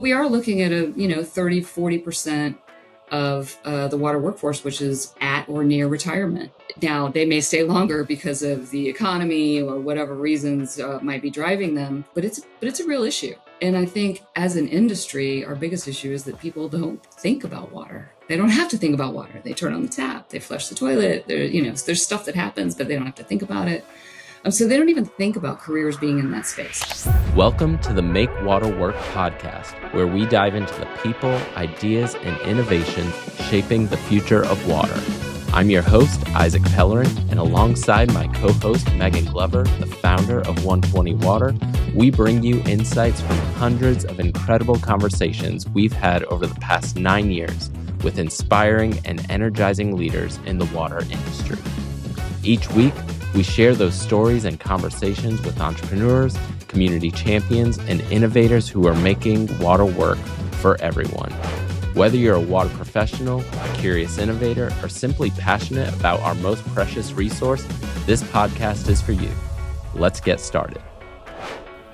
We are looking at 30, 40% of the water workforce, which is at or near retirement. Now, they may stay longer because of the economy or whatever reasons might be driving them, but it's a real issue. And I think as an industry, our biggest issue is that people don't think about water. They don't have to think about water. They turn on the tap, they flush the toilet. There's stuff that happens, but they don't have to think about it. So they don't even think about careers being in that space. Welcome to the Make Water Work podcast, where we dive into the people, ideas, and innovations shaping the future of water. I'm your host, Isaac Pellerin, and alongside my co-host, Megan Glover, the founder of 120 Water, we bring you insights from hundreds of incredible conversations we've had over the past 9 years with inspiring and energizing leaders in the water industry. Each week, we share those stories and conversations with entrepreneurs, community champions, and innovators who are making water work for everyone. Whether you're a water professional, a curious innovator, or simply passionate about our most precious resource, this podcast is for you. Let's get started.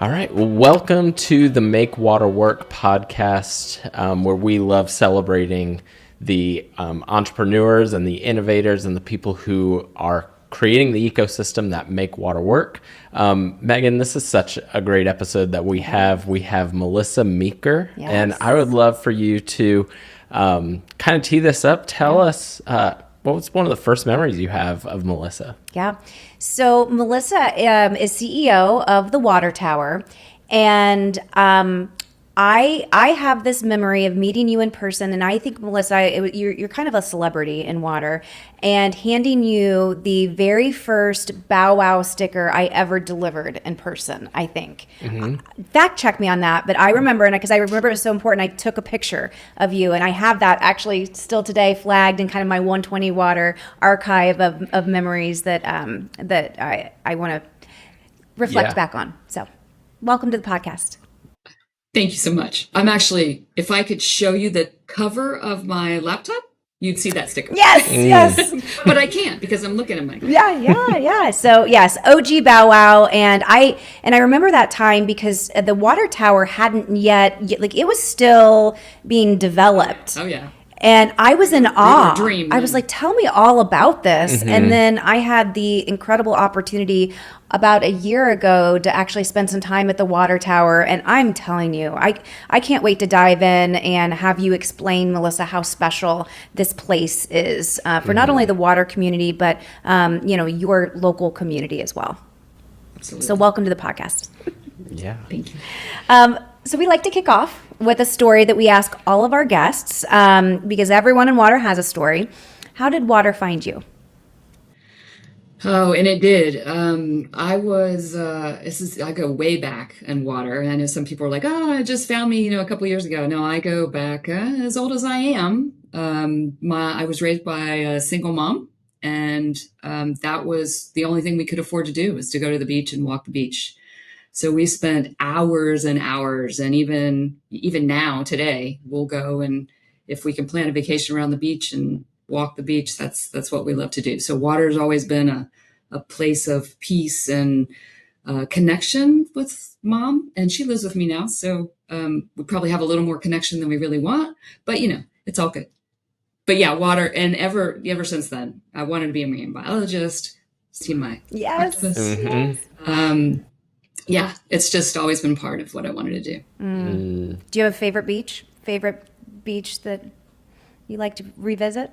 All right. Well, welcome to the Make Water Work podcast, where we love celebrating the entrepreneurs and the innovators and the people who are creating the ecosystem that make water work. Megan, this is such a great episode that we have. We have Melissa Meeker, yes. And I would love for you to kind of tee this up. Tell us what was one of the first memories you have of Melissa? Yeah. So Melissa is CEO of the Water Tower, and I have this memory of meeting you in person, and I think, Melissa, you're kind of a celebrity in water, and handing you the very first Bow Wow sticker I ever delivered in person, I think. Mm-hmm. Fact check me on that, but I remember, and because I remember it was so important, I took a picture of you, and I have that actually still today flagged in kind of my 120 Water archive of memories that I want to reflect back on. So welcome to the podcast. Thank you so much. I'm actually, if I could show you the cover of my laptop, you'd see that sticker. Yes, yes. But I can't because I'm looking at my computer. Yeah. So yes, OG Bow Wow. And I remember that time because the water tower hadn't yet, like it was still being developed. Oh yeah. And I was in awe. I was like, tell me all about this. Mm-hmm. And then I had the incredible opportunity about a year ago to actually spend some time at the water tower. And I'm telling you, I can't wait to dive in and have you explain, Melissa, how special this place is for not only the water community, but your local community as well. Absolutely. So welcome to the podcast. Yeah. Thank you. So we like to kick off with a story that we ask all of our guests, because everyone in water has a story. How did water find you? Oh, and it did. I go way back in water. And I know some people are like, oh, it just found me, a couple years ago. No, I go back as old as I am. I was raised by a single mom, and that was the only thing we could afford to do, was to go to the beach and walk the beach. So we spent hours and hours, and even now today, we'll go, and if we can plan a vacation around the beach and walk the beach, that's what we love to do. So water has always been a place of peace and connection with mom, and she lives with me now. So we probably have a little more connection than we really want, but it's all good. But yeah, water, and ever since then, I wanted to be a marine biologist. See my octopus. Mm-hmm. Yeah, it's just always been part of what I wanted to do. Do you have a favorite beach that you like to revisit?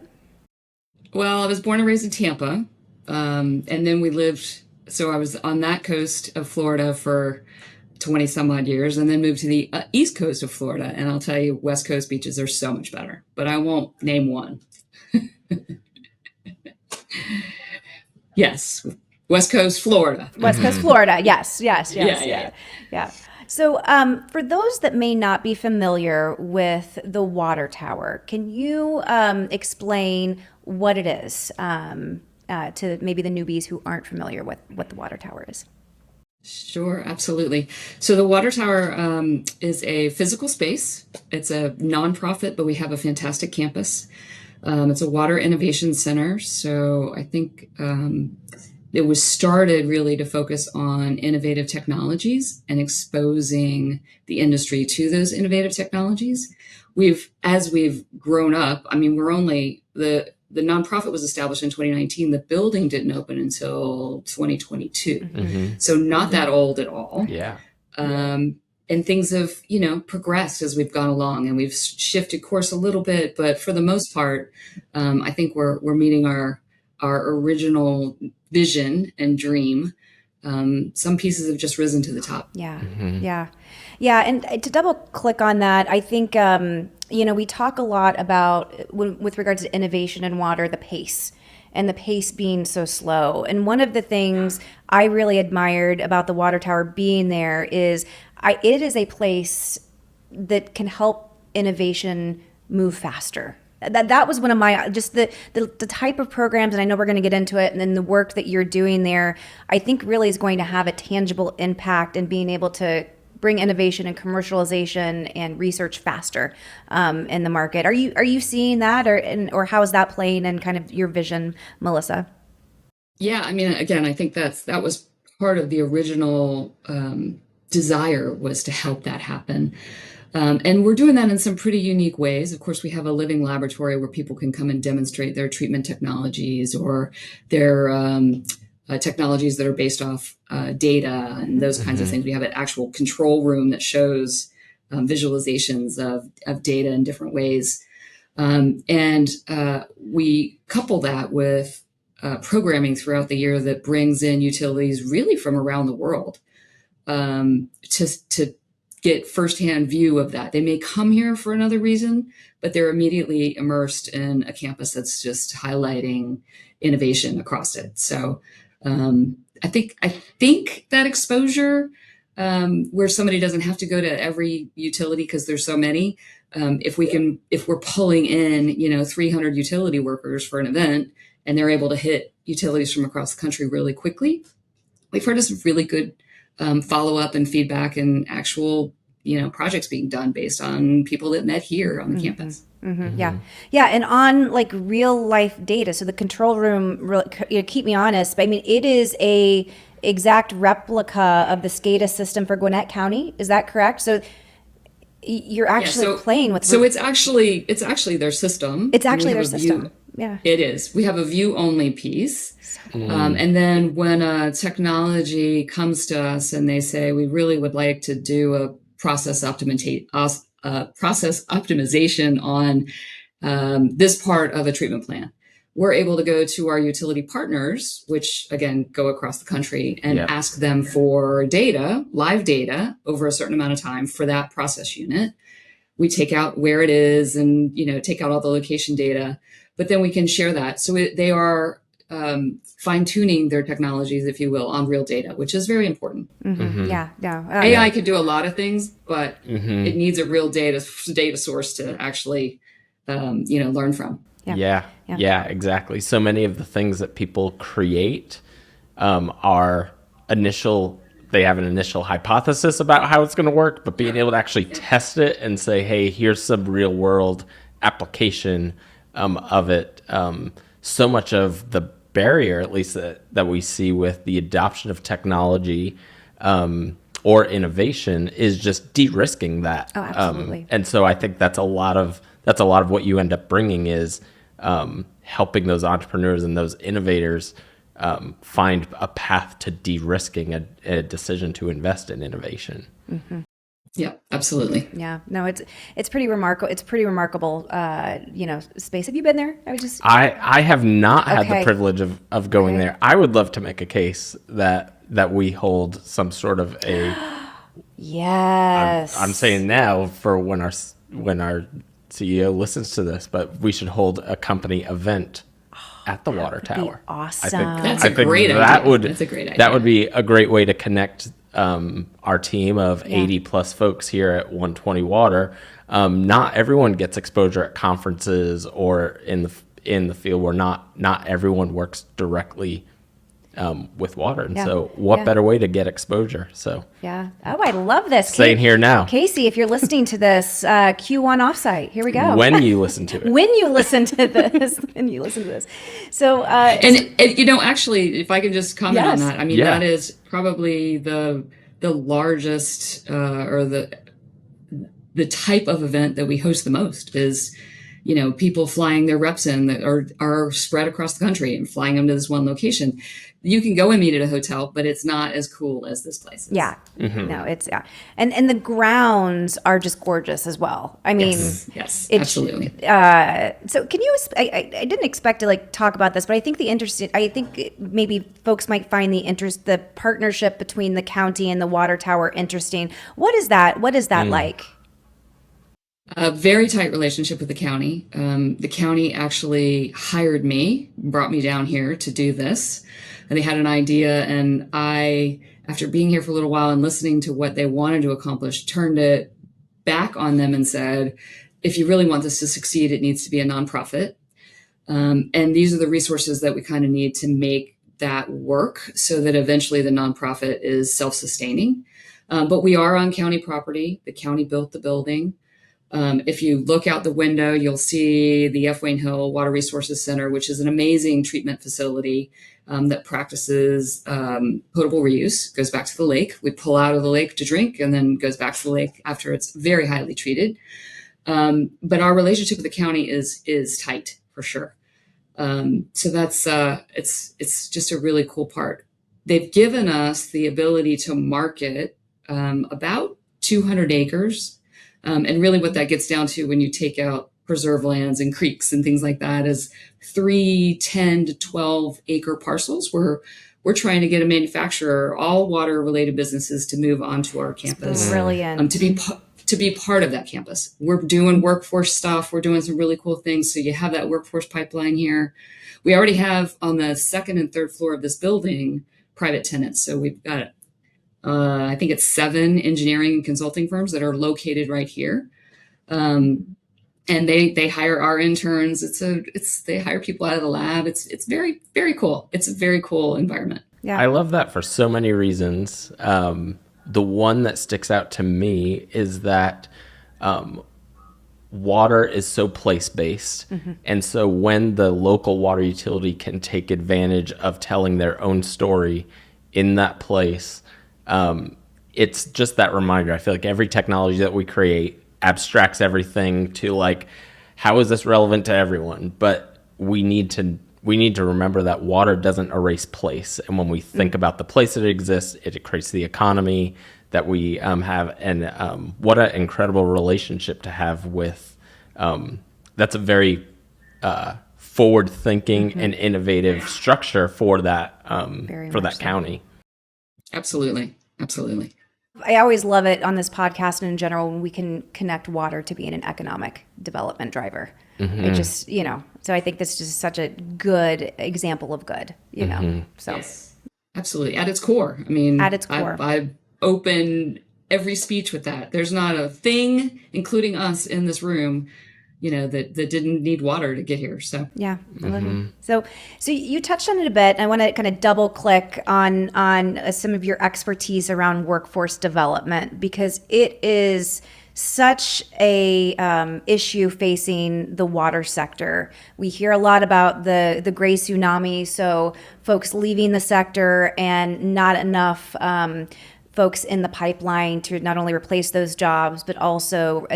Well, I was born and raised in Tampa, and then so I was on that coast of Florida for 20 some odd years, and then moved to the east coast of Florida. And I'll tell you, West Coast beaches are so much better, but I won't name one. Yes. West Coast, Florida. West Coast, Florida. Yes. Yeah. So for those that may not be familiar with the water tower, can you explain what it is to maybe the newbies who aren't familiar with what the water tower is? Sure, absolutely. So the water tower is a physical space. It's a nonprofit, but we have a fantastic campus. It's a water innovation center. So I think it was started really to focus on innovative technologies and exposing the industry to those innovative technologies. As we've grown up, I mean, the nonprofit was established in 2019. The building didn't open until 2022. Mm-hmm. So not that old at all. Yeah. And things have, progressed as we've gone along, and we've shifted course a little bit, but for the most part, I think we're meeting our original vision and dream. Some pieces have just risen to the top. Yeah. Mm-hmm. Yeah. And to double click on that, I think, we talk a lot about, with regards to innovation in water, the pace being so slow. And one of the things I really admired about the water tower being there is it is a place that can help innovation move faster. That was one of my, just the type of programs, and I know we're going to get into it, and then the work that you're doing there, I think really is going to have a tangible impact in being able to bring innovation and commercialization and research faster in the market. Are you seeing that, or how is that playing in kind of your vision, Melissa? Yeah, I mean, again, I think that was part of the original desire, was to help that happen. And we're doing that in some pretty unique ways. Of course, we have a living laboratory where people can come and demonstrate their treatment technologies or their technologies that are based off data and those kinds of things. We have an actual control room that shows visualizations of data in different ways. And we couple that with programming throughout the year that brings in utilities really from around the world to get firsthand view of that. They may come here for another reason, but they're immediately immersed in a campus that's just highlighting innovation across it. So I think that exposure, where somebody doesn't have to go to every utility because there's so many, if we're pulling in 300 utility workers for an event and they're able to hit utilities from across the country really quickly, we've heard some really good follow-up and feedback and actual, projects being done based on people that met here on the campus. Mm-hmm. Yeah. And on like real life data. So the control room, keep me honest, but I mean, it is a exact replica of the SCADA system for Gwinnett County. Is that correct? So you're actually playing with. So it's actually their system. It's actually their system. Yeah, it is. We have a view only piece. And then when a technology comes to us and they say, we really would like to do a process optimization on this part of a treatment plant, we're able to go to our utility partners, which again go across the country, and ask them for data, live data over a certain amount of time for that process unit. We take out where it is and take out all the location data, but then we can share that. So they are fine-tuning their technologies, if you will, on real data, which is very important. Yeah. AI could do a lot of things, but it needs a real data source to actually, learn from. Yeah, exactly. So many of the things that people create are they have an initial hypothesis about how it's going to work, but being able to actually test it and say, hey, here's some real world application of it. So much of the barrier, at least that we see with the adoption of technology or innovation, is just de-risking that. Oh, absolutely. And so I think that's a lot of what you end up bringing is helping those entrepreneurs and those innovators find a path to de-risking a decision to invest in innovation. Yeah, absolutely. Yeah, no, it's pretty remarkable. It's pretty remarkable, space. Have you been there? I have not had the privilege of going there. I would love to make a case that we hold some sort of a. Yes. I'm saying now for when our CEO listens to this, but we should hold a company event at the water tower. Awesome. That's a great idea. That's a great idea. That would be a great way to connect our team of 80 plus folks here at 120 Water. Not everyone gets exposure at conferences or in the field where not everyone works directly with water. And Yeah. so what Yeah. better way to get exposure? So Yeah. Oh, I love this. saying here now. Casey, if you're listening to this, Q1 offsite, here we go. When you listen to it. When you listen to this. So, And actually, if I can just comment on Yes. that, I mean, Yeah. that is probably the largest or the type of event that we host the most is, people flying their reps in that are spread across the country and flying them to this one location. You can go and meet at a hotel, but it's not as cool as this place is. yeah. No, it's and the grounds are just gorgeous as well. I mean, Yes, it- absolutely. So can you? I didn't expect to talk about this, but I think maybe folks might find the partnership between the county and the water tower interesting. What is that? What is that like? A very tight relationship with the county. The county actually hired me, brought me down here to do this. And they had an idea, and I, after being here for a little while and listening to what they wanted to accomplish, turned it back on them and said, if you really want this to succeed, it needs to be a nonprofit. And these are the resources that we kind of need to make that work so that eventually the nonprofit is self-sustaining. But we are on county property. The county built the building. If you look out the window, you'll see the F. Wayne Hill Water Resources Center, which is an amazing treatment facility that practices potable reuse, goes back to the lake. We pull out of the lake to drink and then goes back to the lake after it's very highly treated. But our relationship with the county is tight for sure. So that's it's just a really cool part. They've given us the ability to market about 200 acres. And really what that gets down to when you take out preserve lands and creeks and things like that is 3, 10 to 12 acre parcels where we're trying to get a manufacturer, all water related businesses to move onto our campus. Brilliant. To be part of that campus. We're doing workforce stuff. We're doing some really cool things. So you have that workforce pipeline here. We already have on the second and third floor of this building, private tenants. So we've got I think it's 7 engineering and consulting firms that are located right here. And they hire our interns. They hire people out of the lab. It's very, very cool. It's a very cool environment. Yeah. I love that for so many reasons. The one that sticks out to me is that water is so place-based. And so when the local water utility can take advantage of telling their own story in that place, it's just that reminder. I feel like every technology that we create abstracts everything to how is this relevant to everyone? But we need to remember that water doesn't erase place. And when we think about the place that it exists, it creates the economy that we have. And what an incredible relationship to have with, that's a very forward thinking and innovative structure for that, for that county. Absolutely. Absolutely. I always love it on this podcast and in general when we can connect water to being an economic development driver. It just, so I think this is just such a good example of good, so. Yes. Absolutely. At its core. I mean, At its core. I open every speech with that. There's not a thing, including us in this room, that didn't need water to get here. So yeah, I love it. So you touched on it a bit. I want to kind of double click on some of your expertise around workforce development because it is such a issue facing the water sector. We hear a lot about the gray tsunami, so folks leaving the sector and not enough folks in the pipeline to not only replace those jobs, but also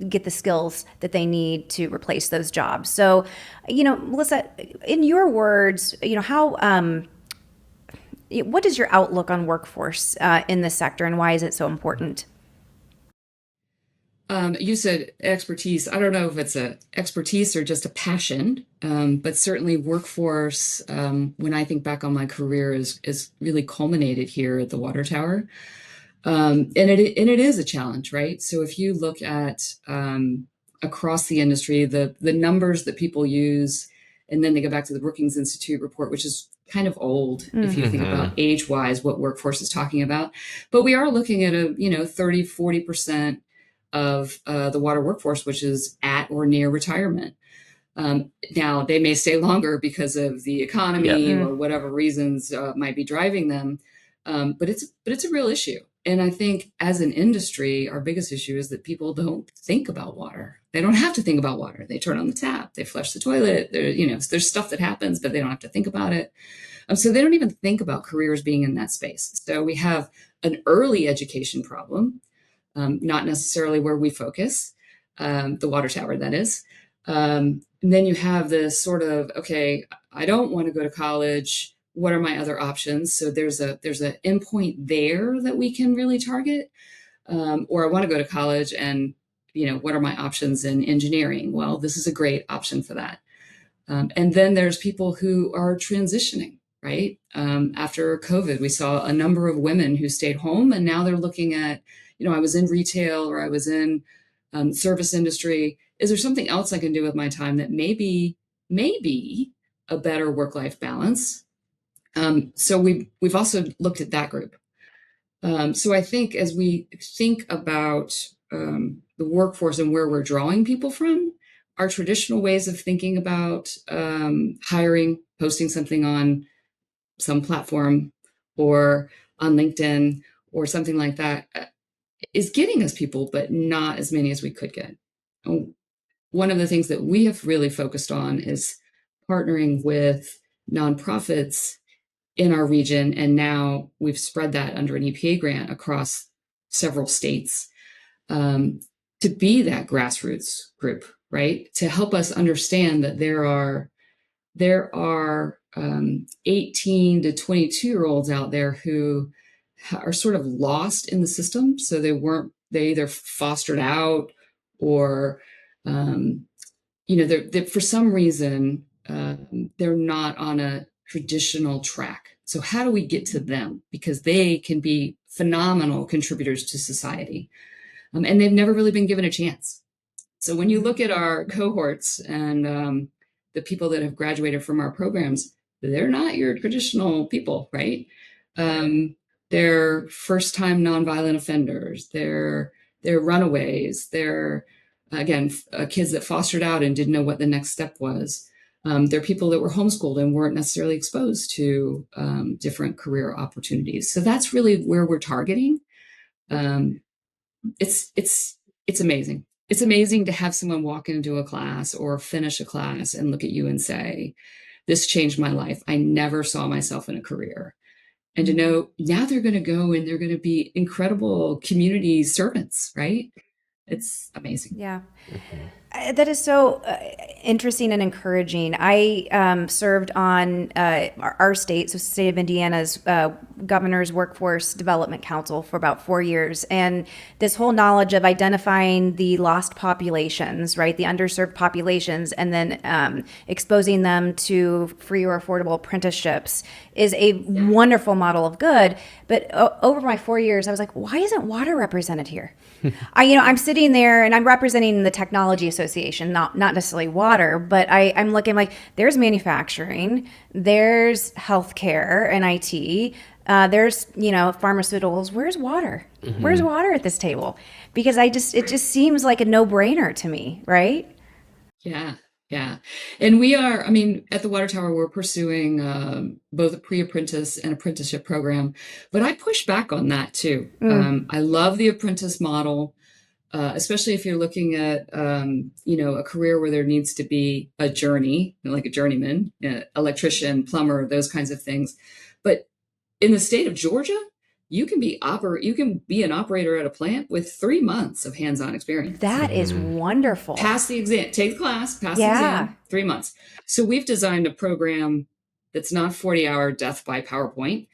get the skills that they need to replace those jobs. So, Melissa, in your words, how, what is your outlook on workforce in this sector and why is it so important? You said expertise. I don't know if it's a expertise or just a passion, but certainly workforce, when I think back on my career, is really culminated here at the water tower. And it is a challenge, right? So if you look at across the industry, the numbers that people use, and then they go back to the Brookings Institute report, which is kind of old if you think about age-wise what workforce is talking about. But we are looking at 30, 40% of the water workforce, which is at or near retirement. Now they may stay longer because of the Yep. economy or whatever reasons might be driving them, but it's a real issue. And I think as an industry, our biggest issue is that people don't think about water. They don't have to think about water. They turn on the tap, they flush the toilet. There's stuff that happens, but they don't have to think about it. So they don't even think about careers being in that space. So we have an early education problem, not necessarily where we focus, the water tower, that is. And then you have this sort of, okay, I don't want to go to college. What are my other options? So there's an endpoint there that we can really target. Or I want to go to college and, what are my options in engineering? Well, this is a great option for that. And then there's people who are transitioning, right? After COVID, we saw a number of women who stayed home, and now they're looking at, I was in retail or I was in service industry. Is there something else I can do with my time that maybe a better work-life balance? So we've also looked at that group. So I think as we think about the workforce and where we're drawing people from, our traditional ways of thinking about hiring, posting something on some platform or on LinkedIn or something like that is getting us people, but not as many as we could get. One of the things that we have really focused on is partnering with nonprofits in our region. And now we've spread that under an EPA grant across several states to be that grassroots group, right? To help us understand that there are 18 to 22-year-olds out there who are sort of lost in the system. So they either fostered out or, they're for some reason, they're not on a traditional track. So how do we get to them? Because they can be phenomenal contributors to society. And they've never really been given a chance. So when you look at our cohorts and the people that have graduated from our programs, they're not your traditional people, right? They're first-time nonviolent offenders. They're runaways. They're, again, kids that fostered out and didn't know what the next step was. They're people that were homeschooled and weren't necessarily exposed to different career opportunities. So that's really where we're targeting. It's amazing. It's amazing to have someone walk into a class or finish a class and look at you and say, this changed my life. I never saw myself in a career. And to know now they're going to go and they're going to be incredible community servants, right? It's amazing. Yeah. That is so interesting and encouraging. I served on our state, so state of Indiana's Governor's Workforce Development Council for about 4 years. And this whole knowledge of identifying the lost populations, right, the underserved populations, and then exposing them to free or affordable apprenticeships is a wonderful model of good. But over my 4 years, I was like, why isn't water represented here? I'm sitting there and I'm representing the technology association, not necessarily water, but I'm looking like there's manufacturing, there's healthcare and IT, there's, pharmaceuticals. Where's water? Mm-hmm. Where's water at this table? Because it just seems like a no-brainer to me, right? Yeah. Yeah. And we are, at the Water Tower, we're pursuing both a pre-apprentice and apprenticeship program, but I push back on that too. I love the apprentice model, especially if you're looking at, a career where there needs to be a journey, like a journeyman, electrician, plumber, those kinds of things. But in the state of Georgia, you can be an operator at a plant with 3 months of hands-on experience. That is wonderful. Pass the exam, take the class, pass the exam, 3 months. So we've designed a program that's not 40-hour death by PowerPoint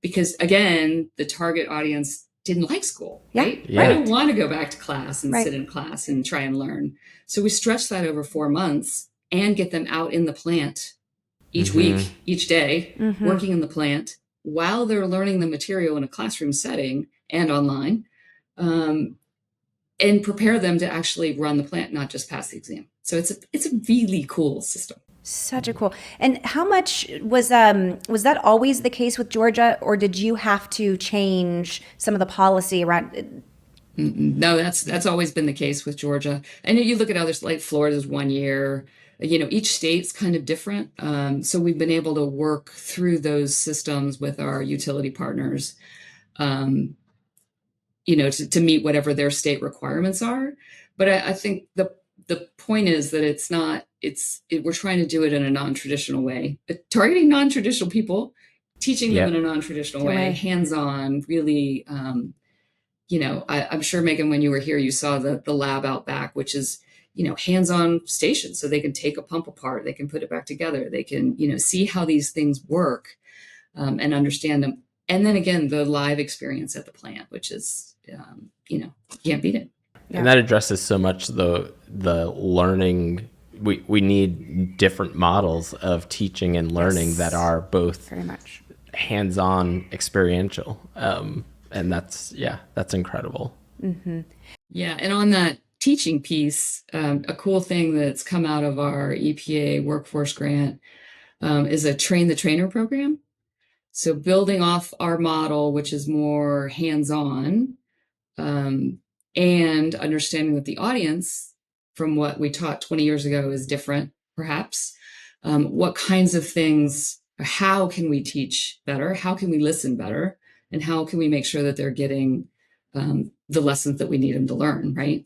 because, again, the target audience didn't like school, right? Yeah. I don't want to go back to class and sit in class and try and learn. So we stretch that over 4 months and get them out in the plant each week, each day, working in the plant, while they're learning the material in a classroom setting and online, and prepare them to actually run the plant, not just pass the exam. So it's a really cool system. Such a cool. And how much was that always the case with Georgia, or did you have to change some of the policy around No, that's always been the case with Georgia. And you look at others like Florida's 1 year. Each state's kind of different. So we've been able to work through those systems with our utility partners, um, to meet whatever their state requirements are. But I think the point is that we're trying to do it in a non-traditional way, targeting non-traditional people, teaching them in a Yep. non-traditional Your way, way. hands-on, really. I'm sure, Megan, when you were here, you saw the lab out back, which is, hands-on station. So they can take a pump apart, they can put it back together, they can, see how these things work, and understand them. And then again, the live experience at the plant, which is, you can't beat it. And Yeah, that addresses so much the learning. We need different models of teaching and learning that yes, are both very much. hands-on, experiential, and that's incredible. Yeah. And on that teaching piece, a cool thing that's come out of our EPA workforce grant, is a train the trainer program. So building off our model, which is more hands-on, um, and understanding that the audience from what we taught 20 years ago is different, perhaps. What kinds of things, how can we teach better? How can we listen better? And how can we make sure that they're getting, the lessons that we need them to learn, right?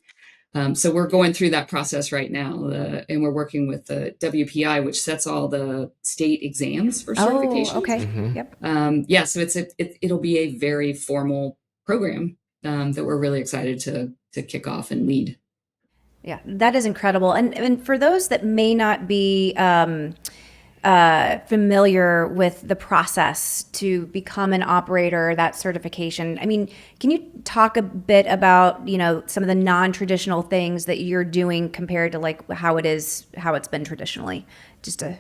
So we're going through that process right now, and we're working with the WPI, which sets all the state exams for Oh, certifications. okay. Yep. Yeah, so it'll be a very formal program, that we're really excited to kick off and lead. Yeah, that is incredible. And for those that may not be familiar with the process to become an operator, that certification, I mean, can you talk a bit about, some of the non-traditional things that you're doing compared to like how it's been traditionally? Just to,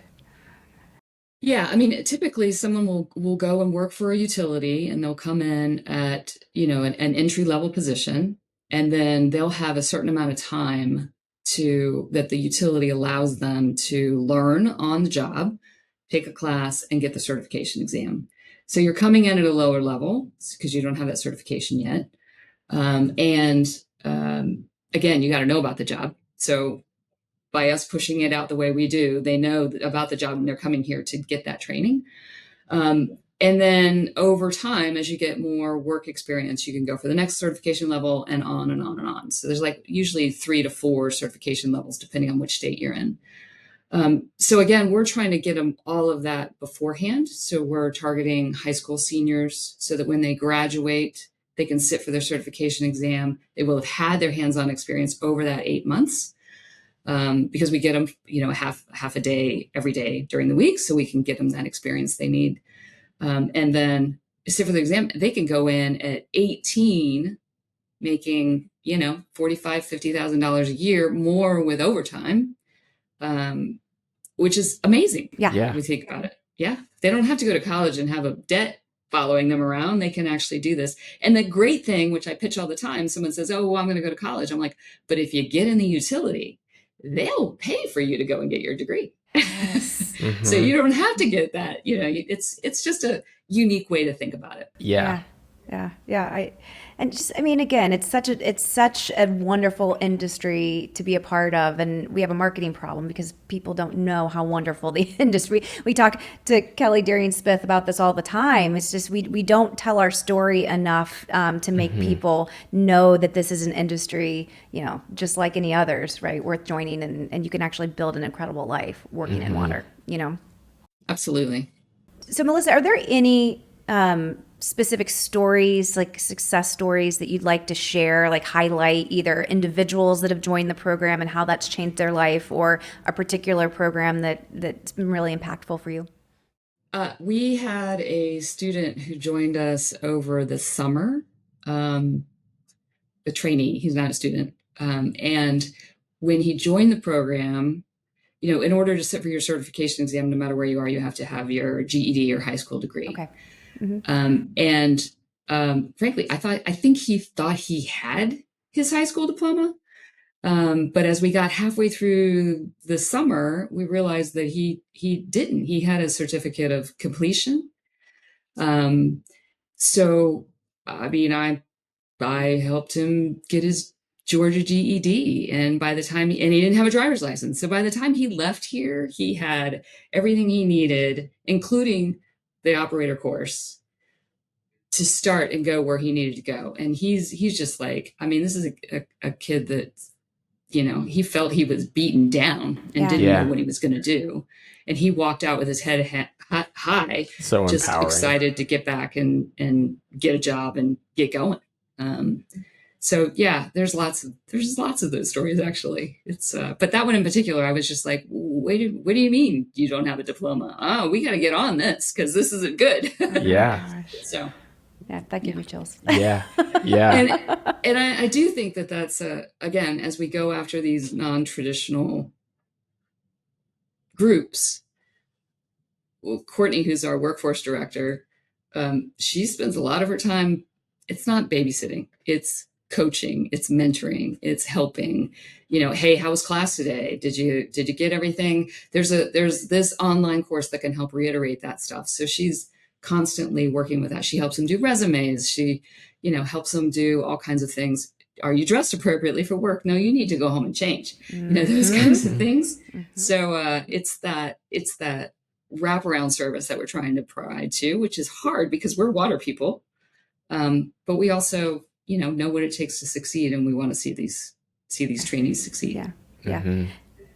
Yeah, I mean, typically someone will go and work for a utility, and they'll come in at, an entry level position, and then they'll have a certain amount of time to that the utility allows them to learn on the job, take a class, and get the certification exam. So you're coming in at a lower level because you don't have that certification yet. And again, you got to know about the job. So by us pushing it out the way we do, they know about the job, and they're coming here to get that training. And then over time, as you get more work experience, you can go for the next certification level, and on and on and on. So there's like usually 3 to 4 certification levels, depending on which state you're in. So again, we're trying to get them all of that beforehand. So we're targeting high school seniors so that when they graduate, they can sit for their certification exam. They will have had their hands-on experience over that 8 months, because we get them, half a day every day during the week, so we can get them that experience they need. And then sit for the exam. They can go in at 18, making, $45,000-$50,000 a year more with overtime, which is amazing yeah. when Yeah. we think about it. Yeah, they don't have to go to college and have a debt following them around. They can actually do this. And the great thing, which I pitch all the time, someone says, "Oh, well, I'm going to go to college." I'm like, but if you get in the utility, they'll pay for you to go and get your degree. Yes. So Hmm. you don't have to get that. It's just a unique way to think about it. Yeah. Yeah. Yeah. I mean, again, it's such a wonderful industry to be a part of, and we have a marketing problem because people don't know how wonderful the industry. We talk to Kelly Darian Smith about this all the time. It's just we don't tell our story enough, to make people know that this is an industry, just like any others, right? Worth joining, and you can actually build an incredible life working in water. Absolutely. So, Melissa, are there any specific stories, like success stories, that you'd like to share, like highlight either individuals that have joined the program and how that's changed their life, or a particular program that's been really impactful for you? We had a student who joined us over the summer, a trainee. He's not a student. And when he joined the program, in order to sit for your certification exam, no matter where you are, you have to have your GED or high school degree. Okay. Hmm. And frankly, I think he thought he had his high school diploma. But as we got halfway through the summer, we realized that he didn't. He had a certificate of completion. Um, so, I mean, I I helped him get his Georgia GED. And by the time, and he didn't have a driver's license. So by the time he left here, he had everything he needed, including the operator course, to start and go where he needed to go. And he's just like, I mean, this is a kid that, he felt he was beaten down and didn't know what he was going to do. And he walked out with his head high, so just empowering. excited to get back and get a job and get going. So yeah, there's lots of those stories, actually. It's but that one in particular, I was just like, what do you mean you don't have a diploma? Oh, we got to get on this because this isn't good. Yeah. So yeah, that gives me chills. Yeah. And I do think that that's again, as we go after these non-traditional groups. Well, Courtney, who's our workforce director, she spends a lot of her time. It's not babysitting. It's coaching. It's mentoring. It's helping. Hey, how was class today? Did you get everything? There's this online course that can help reiterate that stuff. So she's constantly working with that. She helps them do resumes. She, helps them do all kinds of things. Are you dressed appropriately for work? No, you need to go home and change. Those kinds of things. So it's that wraparound service that we're trying to provide too, which is hard because we're water people. But we also, know what it takes to succeed, and we want to see these trainees succeed. Yeah.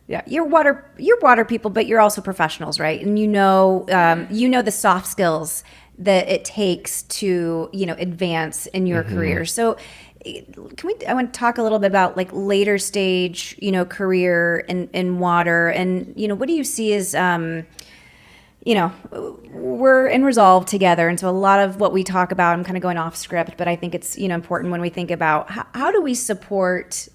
Yeah, you're water people, but you're also professionals, right? And the soft skills that it takes to advance in your career. So, I want to talk a little bit about like later stage, career in water, and what do you see as we're in Resolve together. And so a lot of what we talk about, I'm kind of going off script, but I think it's, important when we think about how do we support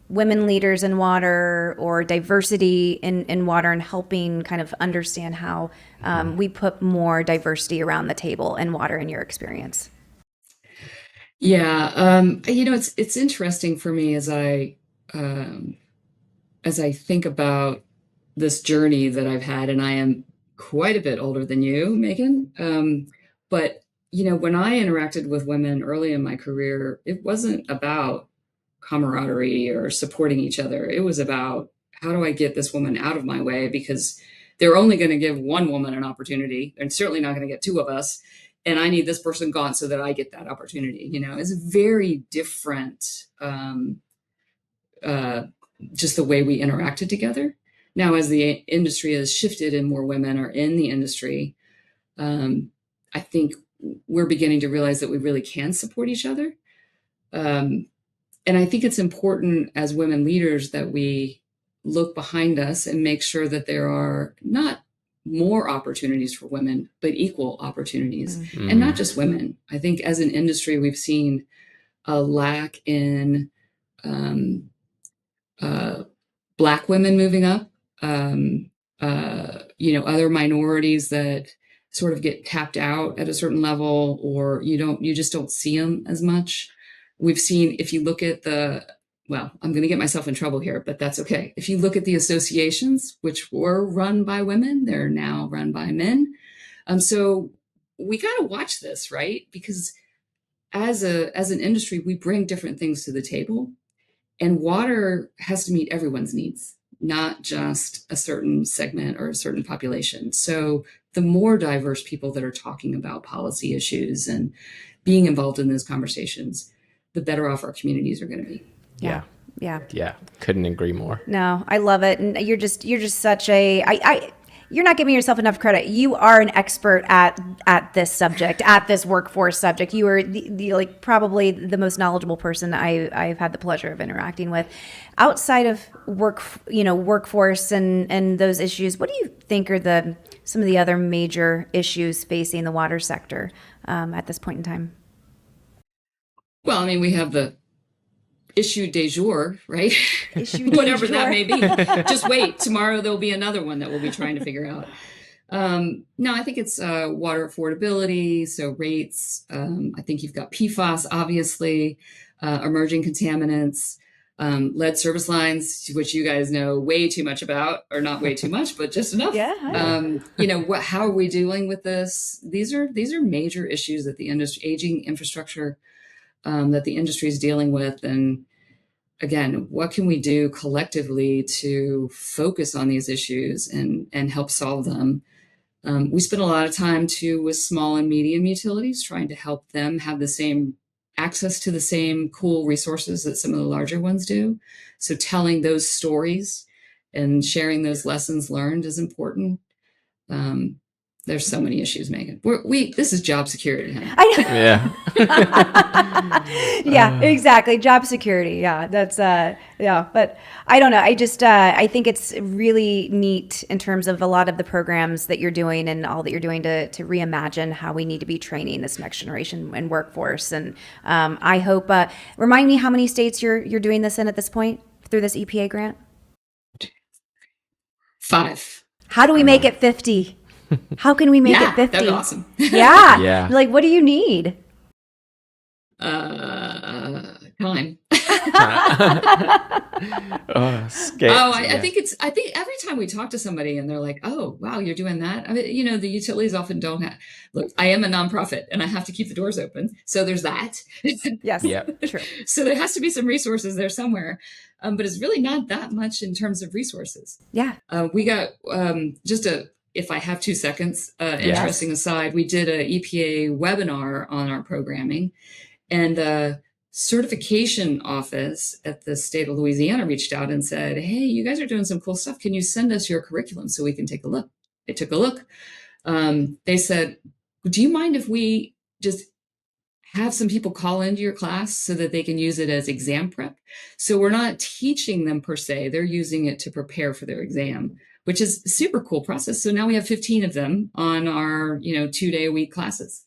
women leaders in water or diversity in water, and helping kind of understand how we put more diversity around the table in water in your experience. Yeah. It's interesting for me as I think about this journey that I've had, and I am quite a bit older than you, Megan. But, when I interacted with women early in my career, it wasn't about camaraderie or supporting each other. It was about, how do I get this woman out of my way? Because they're only going to give one woman an opportunity, and certainly not going to get two of us. And I need this person gone so that I get that opportunity. It's very different, just the way we interacted together. Now, as the industry has shifted and more women are in the industry, I think we're beginning to realize that we really can support each other. And I think it's important as women leaders that we look behind us and make sure that there are not more opportunities for women, but equal opportunities. And not just women. I think as an industry, we've seen a lack in Black women moving up, other minorities that sort of get tapped out at a certain level, or you just don't see them as much. We've seen, if you look at I'm going to get myself in trouble here, but that's okay. If you look at the associations, which were run by women, they're now run by men. So we got to watch this, right? Because as an industry, we bring different things to the table, and water has to meet everyone's needs, not just a certain segment or a certain population. So the more diverse people that are talking about policy issues and being involved in those conversations, the better off our communities are going to be. Yeah. Couldn't agree more. No, I love it. And you're just such you're not giving yourself enough credit. You are an expert at this subject, at this workforce subject. You are the probably the most knowledgeable person I've had the pleasure of interacting with. Outside of workforce and those issues, what do you think are some of the other major issues facing the water sector at this point in time? Well, I mean, we have the issue du jour, right? Whatever that may be. Just wait. Tomorrow there'll be another one that we'll be trying to figure out. No, I think it's water affordability, so rates. I think you've got PFAS, obviously, emerging contaminants, lead service lines, which you guys know way too much about, or not way too much, but just enough. How are we dealing with this? These are major issues that the industry, aging infrastructure, that the industry is dealing with. And again, what can we do collectively to focus on these issues and help solve them? We spend a lot of time too with small and medium utilities, trying to help them have the same access to the same cool resources that some of the larger ones do. So telling those stories and sharing those lessons learned is important. There's so many issues, Megan. This is job security. Huh? I know. Yeah. Yeah, exactly. Job security. Yeah, that's yeah. But I don't know. I think it's really neat in terms of a lot of the programs that you're doing and all that you're doing to reimagine how we need to be training this next generation and workforce. And I hope. Remind me how many states you're doing this in at this point through this EPA grant. 5. How do we make it 50? How can we make it 50? That'd be awesome. Yeah. Yeah. Like, what do you need? Time. I think every time we talk to somebody and they're like, oh, wow, you're doing that. I mean, the utilities often don't have, look, I am a nonprofit and I have to keep the doors open. So there's that. Yes. Yeah. True. So there has to be some resources there somewhere. But it's really not that much in terms of resources. Yeah. We got if I have 2 seconds, interesting aside, we did a EPA webinar on our programming, and the certification office at the state of Louisiana reached out and said, hey, you guys are doing some cool stuff. Can you send us your curriculum so we can take a look? They took a look. They said, do you mind if we just have some people call into your class so that they can use it as exam prep? So we're not teaching them per se. They're using it to prepare for their exam, which is a super cool process. So now we have 15 of them on our, 2-day-a-week classes.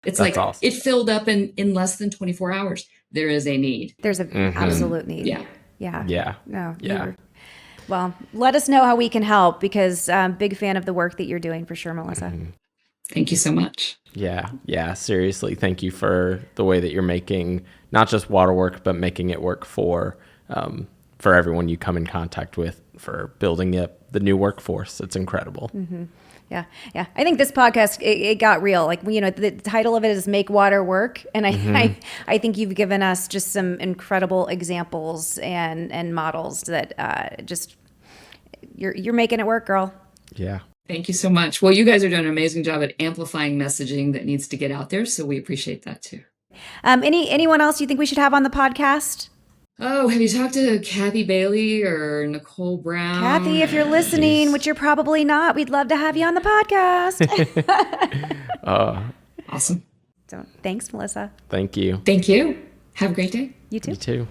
It's That's like awesome. It filled up in less than 24 hours. There is a need. There's an absolute need. Yeah. Yeah. Yeah. No. Yeah. Well, let us know how we can help, because big fan of the work that you're doing for sure, Melissa. Thank you so much. Yeah. Yeah. Seriously. Thank you for the way that you're making not just water work, but making it work for everyone you come in contact with, for building up the new workforce. It's incredible. Mm-hmm. Yeah. Yeah. I think this podcast, it got real. Like, the title of it is Make Water Work. And I think you've given us just some incredible examples and models that just, you're making it work, girl. Yeah. Thank you so much. Well, you guys are doing an amazing job at amplifying messaging that needs to get out there. So we appreciate that too. Anyone else you think we should have on the podcast? Oh, have you talked to Kathy Bailey or Nicole Brown? Kathy, if you're listening, which you're probably not, we'd love to have you on the podcast. Awesome. So thanks, Melissa. Thank you. Thank you. Have a great day. You too. You too.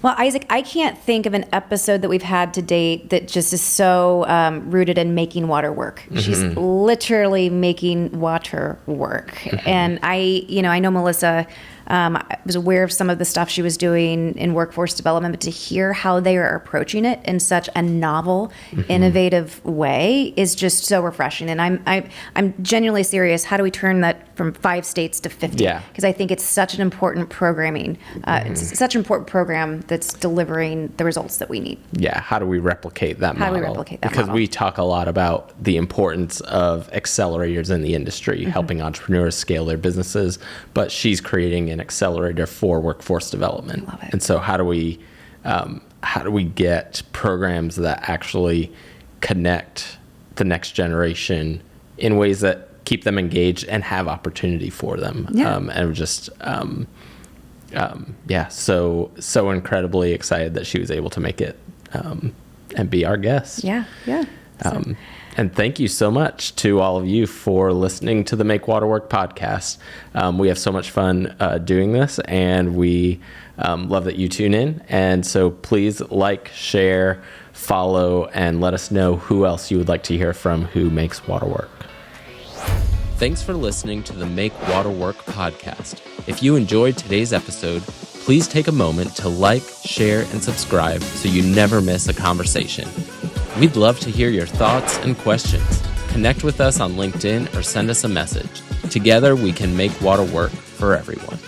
Well, Isaac, I can't think of an episode that we've had to date that just is so rooted in making water work. She's literally making water work. And I know Melissa, I was aware of some of the stuff she was doing in workforce development, but to hear how they are approaching it in such a novel, innovative way is just so refreshing. And I'm genuinely serious. How do we turn that from 5 states to 50? Yeah. Because I think it's such an important programming. It's such an important program that's delivering the results that we need. Yeah. How do we replicate that model? How do we replicate that because model? we talk a lot about the importance of accelerators in the industry, helping entrepreneurs scale their businesses, but she's creating an accelerator for workforce development. Love it. And so how do we get programs that actually connect the next generation in ways that keep them engaged and have opportunity for them? Yeah. And just so incredibly excited that she was able to make it and be our guest. Yeah. And thank you so much to all of you for listening to the Make Water Work podcast. We have so much fun doing this, and we love that you tune in. And so please like, share, follow, and let us know who else you would like to hear from who makes water work. Thanks for listening to the Make Water Work podcast. If you enjoyed today's episode, please take a moment to like, share, and subscribe so you never miss a conversation. We'd love to hear your thoughts and questions. Connect with us on LinkedIn or send us a message. Together, we can make water work for everyone.